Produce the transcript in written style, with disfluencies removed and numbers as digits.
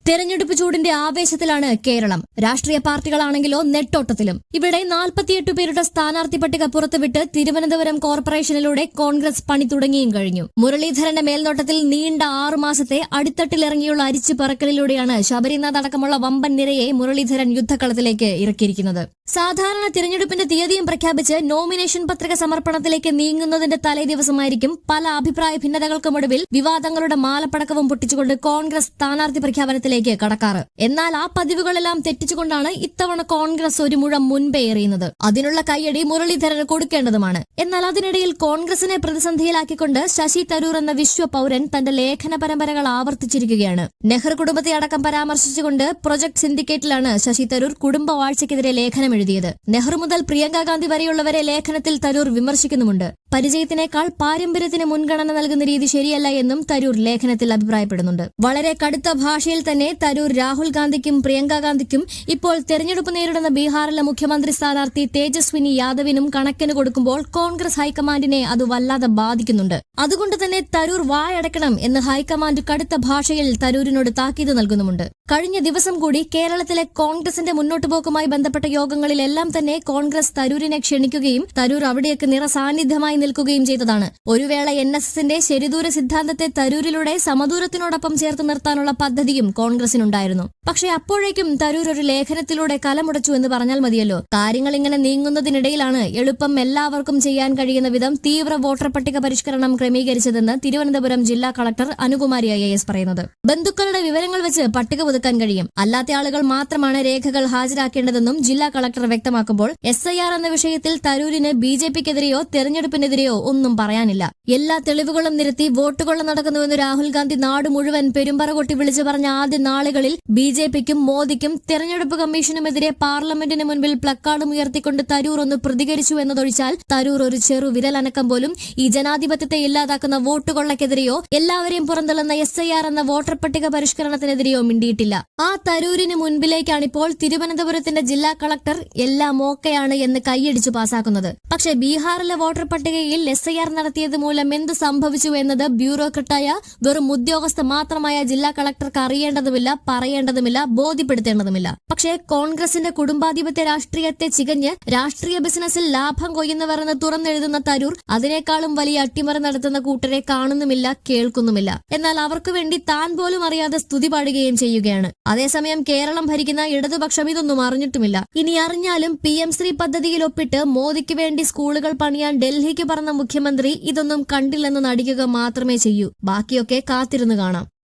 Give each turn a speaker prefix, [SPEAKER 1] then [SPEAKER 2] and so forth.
[SPEAKER 1] തെരഞ്ഞെടുപ്പ് ചൂടിന്റെ ആവേശത്തിലാണ് കേരളം. രാഷ്ട്രീയ പാർട്ടികളാണെങ്കിലോ നെട്ടോട്ടത്തിലും. ഇവിടെ 48 പേരുടെ സ്ഥാനാർത്ഥി പട്ടിക പുറത്തുവിട്ട് തിരുവനന്തപുരം കോർപ്പറേഷനിലൂടെ കോൺഗ്രസ് പണി തുടങ്ങിയും കഴിഞ്ഞു. മുരളീധരന്റെ മേൽനോട്ടത്തിൽ നീണ്ട 6 മാസത്തെ അടിത്തട്ടിലിറങ്ങിയുള്ള അരിച്ചു പറക്കലിലൂടെയാണ് ശബരിനാഥ് അടക്കമുള്ള വമ്പൻ നിരയെ മുരളീധരൻ യുദ്ധക്കളത്തിലേക്ക് ഇറക്കിയിരിക്കുന്നത്. സാധാരണ തിരഞ്ഞെടുപ്പിന്റെ തീയതിയും പ്രഖ്യാപിച്ച് നോമിനേഷൻ പത്രിക സമർപ്പണത്തിലേക്ക് നീങ്ങുന്നതിന്റെ തലേദിവസമായിരിക്കും പല അഭിപ്രായ ഭിന്നതകൾക്കുമൊടുവിൽ വിവാദങ്ങളുടെ മാലപ്പടക്കവും പൊട്ടിച്ചുകൊണ്ട് കോൺഗ്രസ് സ്ഥാനാർത്ഥി പ്രഖ്യാപനത്തിലേക്ക് കടക്കാറ്. എന്നാൽ ആ പതിവുകളെല്ലാം തെറ്റിച്ചുകൊണ്ടാണ് ഇത്തവണ കോൺഗ്രസ് ഒരു മുഴം മുൻപേ എറിയുന്നത്. അതിനുള്ള കയ്യടി മുരളീധരന് കൊടുക്കേണ്ടതുമാണ്. എന്നാൽ അതിനിടയിൽ കോൺഗ്രസിനെ പ്രതിസന്ധിയിലാക്കിക്കൊണ്ട് ശശി തരൂർ എന്ന വിശ്വപൌരൻ തന്റെ ലേഖന പരമ്പരകൾ ആവർത്തിച്ചിരിക്കുകയാണ്. നെഹ്റു കുടുംബത്തെ അടക്കം പരാമർശിച്ചുകൊണ്ട് പ്രൊജക്ട് സിൻഡിക്കേറ്റിലാണ് ശശി തരൂർ കുടുംബവാഴ്ചയ്ക്കെതിരെ ലേഖനം എഴുതിയത്. നെഹ്റു മുതൽ പ്രിയങ്ക ഗാന്ധി വരെയുള്ളവരെ ലേഖനത്തിൽ തരൂർ വിമർശിക്കുന്നുമുണ്ട്. പരിചയത്തിനേക്കാൾ പാരമ്പര്യത്തിന് മുൻഗണന നൽകുന്ന രീതി ശരിയല്ല എന്നും തരൂർ ലേഖനത്തിൽ അഭിപ്രായപ്പെടുന്നുണ്ട്. വളരെ കടുത്ത ഭാഷയിൽ തന്നെ തരൂർ രാഹുൽ ഗാന്ധിക്കും പ്രിയങ്ക ഗാന്ധിക്കും ഇപ്പോൾ തെരഞ്ഞെടുപ്പ് നേരിടുന്ന ബീഹാറിലെ മുഖ്യമന്ത്രി സ്ഥാനാർത്ഥി തേജസ്വിനി യാദവിനും കണക്കിന് കൊടുക്കുമ്പോൾ കോൺഗ്രസ് ഹൈക്കമാൻഡിനെ അത് വല്ലാതെ ബാധിക്കുന്നുണ്ട്. അതുകൊണ്ട് തന്നെ തരൂർ വായടക്കണം എന്ന് ഹൈക്കമാൻഡ് കടുത്ത ഭാഷയിൽ തരൂരിനോട് താക്കീത് നൽകുന്നുമുണ്ട്. കഴിഞ്ഞ ദിവസം കൂടി കേരളത്തിലെ കോൺഗ്രസിന്റെ മുന്നോട്ടുപോക്കുമായി ബന്ധപ്പെട്ട യോഗങ്ങളിലെല്ലാം തന്നെ കോൺഗ്രസ് തരൂരിനെ ക്ഷണിക്കുകയും തരൂർ അവിടേക്ക് നിറസാന്നിധ്യമായി നിൽക്കുകയും ചെയ്തതാണ്. ഒരു വേള NSSന്റെ ശരിദൂര സിദ്ധാന്തത്തെ തരൂരിലൂടെ സമദൂരത്തിനോടൊപ്പം ചേർത്ത് നിർത്താനുള്ള പദ്ധതിയും കോൺഗ്രസിനുണ്ടായിരുന്നു. പക്ഷേ അപ്പോഴേക്കും തരൂർ ഒരു ലേഖനത്തിലൂടെ കലമുടച്ചു എന്ന് പറഞ്ഞാൽ മതിയല്ലോ. കാര്യങ്ങൾ ഇങ്ങനെ നീങ്ങുന്നതിനിടയിലാണ് എളുപ്പം എല്ലാവർക്കും ചെയ്യാൻ കഴിയുന്ന വിധം തീവ്ര വോട്ടർ പട്ടിക പരിഷ്കരണം ക്രമീകരിച്ചതെന്ന് തിരുവനന്തപുരം ജില്ലാ കളക്ടർ അനുകുമാരി IAS പറയുന്നത്. ബന്ധുക്കളുടെ വിവരങ്ങൾ വെച്ച് പട്ടിക പുതുക്കാൻ കഴിയും. അല്ലാത്ത ആളുകൾ മാത്രമാണ് രേഖകൾ ഹാജരാക്കേണ്ടതെന്നും ജില്ലാ കളക്ടർ വ്യക്തമാക്കുമ്പോൾ SIR എന്ന വിഷയത്തിൽ തരൂരിന് BJPക്കെതിരെയോ തെരഞ്ഞെടുപ്പിനെതിരെയോ ഒന്നും പറയാനില്ല. എല്ലാ തെളിവുകളും നിരത്തി വോട്ടുകൊള്ള നടക്കുന്നുവെന്ന് രാഹുൽ ഗാന്ധി നാട് മുഴുവൻ പെരുമ്പറ കൊട്ടി വിളിച്ചു പറഞ്ഞ ആദ്യ നാളുകളിൽ BJPക്കും മോദിക്കും തെരഞ്ഞെടുപ്പ് കമ്മീഷനുമെതിരെ പാർലമെന്റിന് മുൻപിൽ പ്ലക്കാർഡും ഉയർത്തിക്കൊണ്ട് തരൂർ ഒന്ന് പ്രതികരിച്ചു എന്നതൊഴിച്ചാൽ തരൂർ ഒരു ചെറു വിരലനക്കം പോലും ഈ ജനാധിപത്യത്തെ ഇല്ലാതാക്കുന്ന വോട്ടുകൊള്ളക്കെതിരെയോ എല്ലാവരെയും പുറന്തള്ളുന്ന SIR എന്ന വോട്ടർ പട്ടിക പരിഷ്കരണത്തിനെതിരെയോ മിണ്ടിയിട്ടില്ല. ആ തരൂരിന് മുൻപിലേക്കാണിപ്പോൾ തിരുവനന്തപുരത്തിന്റെ ജില്ലാ കളക്ടർ എല്ലാം ഓക്കെയാണ് എന്ന് കൈയടിച്ചു പാസാക്കുന്നത്. പക്ഷേ ബീഹാറിലെ വോട്ടർ പട്ടികയിൽ SIR നടത്തിയത് മൂലം എന്ത് സംഭവിച്ചു എന്നത് ബ്യൂറോക്രട്ടായ വെറും ഉദ്യോഗസ്ഥ മാത്രമായ ജില്ലാ കളക്ടർക്ക് അറിയേണ്ടതുമില്ല, പറയേണ്ടതുമില്ല, ബോധ്യപ്പെടുത്തേണ്ടതുമില്ല. പക്ഷേ കോൺഗ്രസിന്റെ കുടുംബാധിപത്യ രാഷ്ട്രീയത്തെ ചികഞ്ഞ് രാഷ്ട്രീയ ബിസിനസ്സിൽ ലാഭം കൊയ്യുന്നവർ എന്ന് തുറന്നെഴുതുന്ന തരൂർ അതിനേക്കാളും വലിയ അട്ടിമറി നടത്തുന്ന കൂട്ടരെ കാണുന്നുമില്ല, കേൾക്കുന്നുമില്ല. എന്നാൽ അവർക്ക് വേണ്ടി താൻ പോലും അറിയാതെ സ്തുതി പാടുകയും ചെയ്യുകയാണ്. അതേസമയം കേരളം ഭരിക്കുന്ന ഇടതുപക്ഷം ഇതൊന്നും അറിഞ്ഞിട്ടുമില്ല. ഇനി അറിഞ്ഞാലും PM ശ്രീ പദ്ധതിയിൽ ഒപ്പിട്ട് മോദിക്ക് വേണ്ടി സ്കൂളുകൾ പണിയാൻ ഡൽഹിക്ക് പറഞ്ഞ മുഖ്യമന്ത്രി ഇതൊന്നും കണ്ടില്ലെന്ന് നടിക്കുക മാത്രമേ ചെയ്യൂ. ബാക്കിയൊക്കെ കാത്തിരുന്ന് കാണാം.